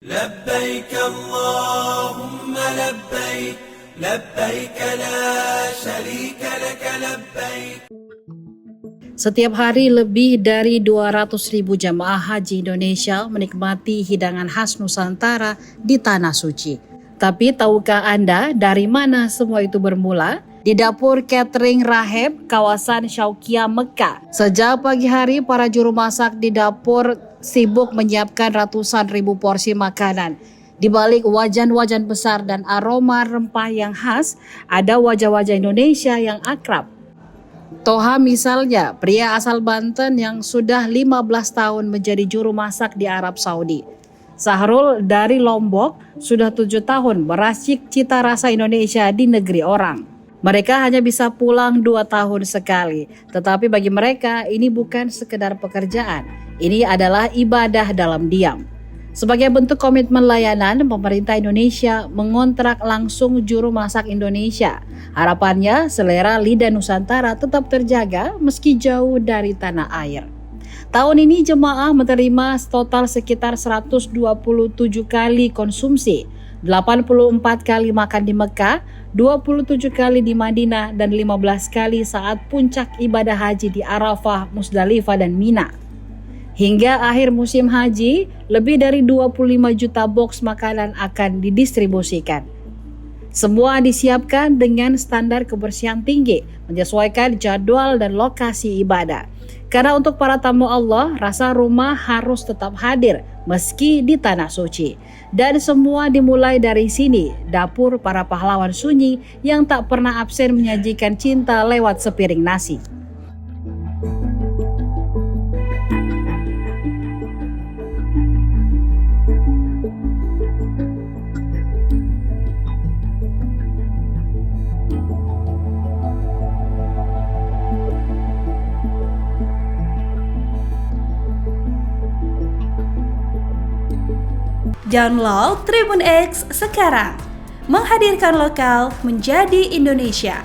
لبيك اللهم لبيك لبيك لا شريك لك لبيك. Setiap hari lebih dari 200.000 jamaah haji Indonesia menikmati hidangan khas Nusantara di Tanah Suci. Tapi tahukah Anda dari mana semua itu bermula? Di dapur catering Raheb, kawasan Syauqiah Mekah. Sejak pagi hari, para juru masak di dapur sibuk menyiapkan ratusan ribu porsi makanan. Di balik wajan-wajan besar dan aroma rempah yang khas, ada wajah-wajah Indonesia yang akrab. Toha misalnya, pria asal Banten yang sudah 15 tahun menjadi juru masak di Arab Saudi. Sahrul dari Lombok sudah 7 tahun meracik cita rasa Indonesia di negeri orang. Mereka hanya bisa pulang 2 tahun sekali, tetapi bagi mereka ini bukan sekedar pekerjaan, ini adalah ibadah dalam diam. Sebagai bentuk komitmen layanan, pemerintah Indonesia mengontrak langsung juru masak Indonesia. Harapannya selera lidah Nusantara tetap terjaga meski jauh dari tanah air. Tahun ini jemaah menerima total sekitar 127 kali konsumsi, 84 kali makan di Mekah, 27 kali di Madinah, dan 15 kali saat puncak ibadah haji di Arafah, Musdalifah, dan Mina. Hingga akhir musim haji, lebih dari 25 juta box makanan akan didistribusikan. Semua disiapkan dengan standar kebersihan tinggi, menyesuaikan jadwal dan lokasi ibadah. Karena untuk para tamu Allah, rasa rumah harus tetap hadir meski di Tanah Suci. Dan semua dimulai dari sini, dapur para pahlawan sunyi yang tak pernah absen menyajikan cinta lewat sepiring nasi. Download Tribun X sekarang, menghadirkan lokal menjadi Indonesia.